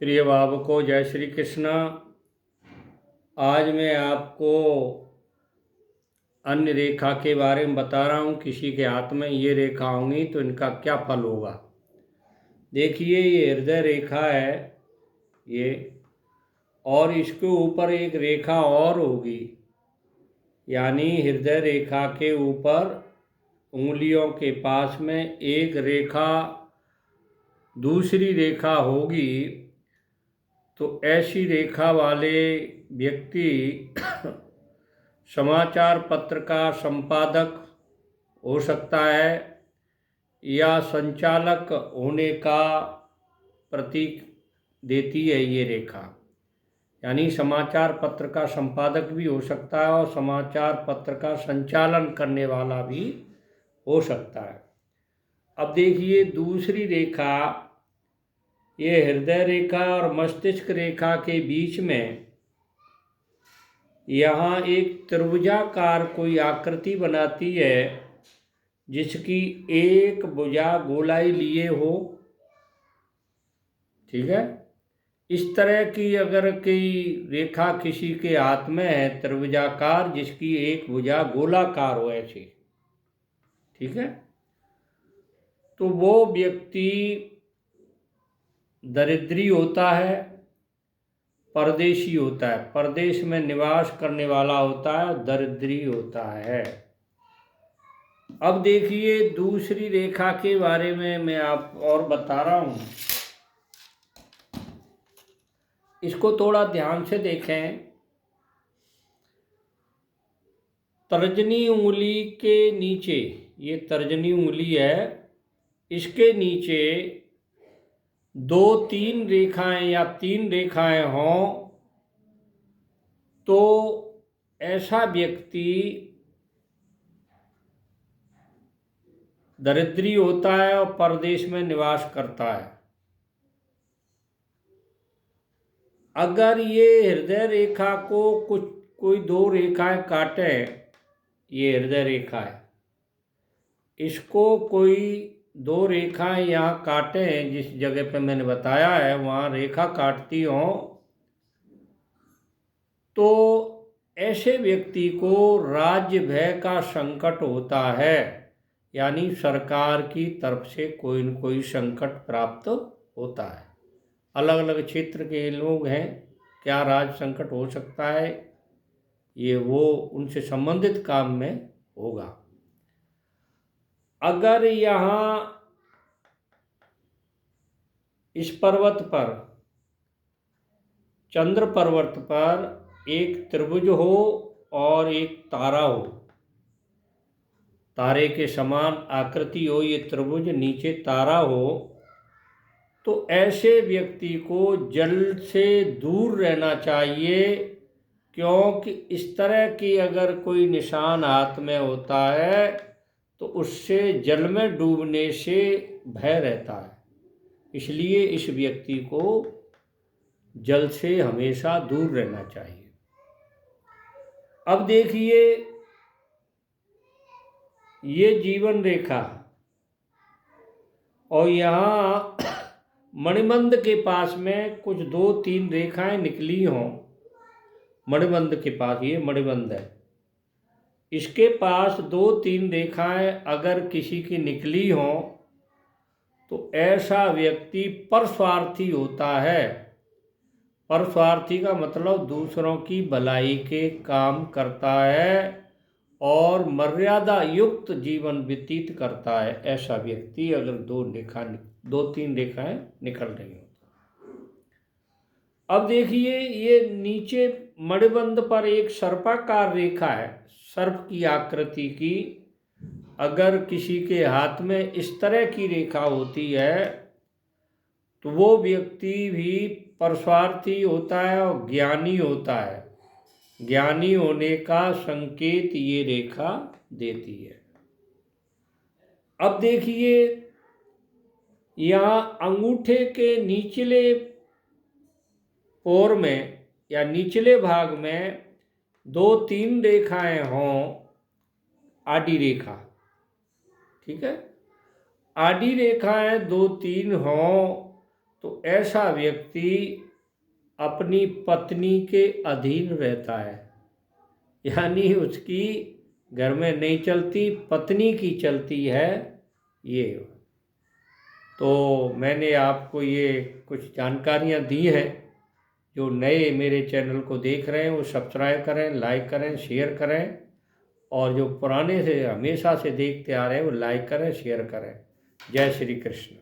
प्रिय भावकों, जय श्री कृष्ण। आज मैं आपको अन्य रेखा के बारे में बता रहा हूँ। किसी के हाथ में ये रेखा होंगी तो इनका क्या फल होगा। देखिए, ये हृदय रेखा है ये, और इसके ऊपर एक रेखा और होगी, यानी हृदय रेखा के ऊपर उंगलियों के पास में एक रेखा दूसरी रेखा होगी। तो ऐसी रेखा वाले व्यक्ति समाचार पत्र का संपादक हो सकता है या संचालक होने का प्रतीक देती है ये रेखा। यानी समाचार पत्र का संपादक भी हो सकता है और समाचार पत्र का संचालन करने वाला भी हो सकता है। अब देखिए, दूसरी रेखा, ये हृदय रेखा और मस्तिष्क रेखा के बीच में यहाँ एक त्रिभुजाकार कोई आकृति बनाती है जिसकी एक भुजा गोलाई लिए हो। ठीक है, इस तरह की अगर कोई रेखा किसी के हाथ में है त्रिभुजाकार, जिसकी एक भुजा गोलाकार हो ऐसी, ठीक है, तो वो व्यक्ति दरिद्री होता है, परदेशी होता है, परदेश में निवास करने वाला होता है, दरिद्री होता है। अब देखिए, दूसरी रेखा के बारे में मैं आप और बता रहा हूं, इसको थोड़ा ध्यान से देखें। तर्जनी उंगली के नीचे, ये तर्जनी उंगली है, इसके नीचे दो तीन रेखाएं या तीन रेखाएं हों तो ऐसा व्यक्ति दरिद्री होता है और परदेश में निवास करता है। अगर ये हृदय रेखा को कोई दो रेखाएं काटे, ये हृदय रेखा है, इसको कोई दो रेखाएं यहाँ काटे, जिस जगह पे मैंने बताया है वहाँ रेखा काटती हो, तो ऐसे व्यक्ति को राज्य भय का संकट होता है। यानी सरकार की तरफ से कोई न कोई संकट प्राप्त होता है। अलग अलग क्षेत्र के लोग हैं, क्या राज संकट हो सकता है, ये वो उनसे संबंधित काम में होगा। अगर यहाँ इस पर्वत पर, चंद्र पर्वत पर एक त्रिभुज हो और एक तारा हो, तारे के समान आकृति हो ये त्रिभुज, नीचे तारा हो, तो ऐसे व्यक्ति को जल से दूर रहना चाहिए। क्योंकि इस तरह की अगर कोई निशान हाथ में होता है तो उससे जल में डूबने से भय रहता है। इसलिए इस व्यक्ति को जल से हमेशा दूर रहना चाहिए। अब देखिए, ये जीवन रेखा, और यहाँ मणिबंध के पास में कुछ दो तीन रेखाएं निकली हों। मणिबंध के पास, ये मणिबंध है, इसके पास दो तीन रेखाएं अगर किसी की निकली हों तो ऐसा व्यक्ति परस्वार्थी होता है। परस्वार्थी का मतलब दूसरों की भलाई के काम करता है और मर्यादा युक्त जीवन व्यतीत करता है। ऐसा व्यक्ति अगर दो तीन रेखाएं निकल रही हो। अब देखिए, ये नीचे मणिबंध पर एक सर्पाकार रेखा है, सर्प की आकृति की। अगर किसी के हाथ में इस तरह की रेखा होती है तो वो व्यक्ति भी परस्वार्थी होता है और ज्ञानी होता है। ज्ञानी होने का संकेत ये रेखा देती है। अब देखिए, यहाँ अंगूठे के निचले ओर में या निचले भाग में दो तीन रेखाएं हों, आडी रेखा, ठीक है, आडी रेखाएं दो तीन हों तो ऐसा व्यक्ति अपनी पत्नी के अधीन रहता है, यानी उसकी घर में नहीं चलती, पत्नी की चलती है। ये तो मैंने आपको ये कुछ जानकारियाँ दी हैं। जो नए मेरे चैनल को देख रहे हैं वो सब्सक्राइब करें, लाइक करें, शेयर करें, और जो पुराने से हमेशा से देखते आ रहे हैं वो लाइक करें, शेयर करें। जय श्री कृष्ण।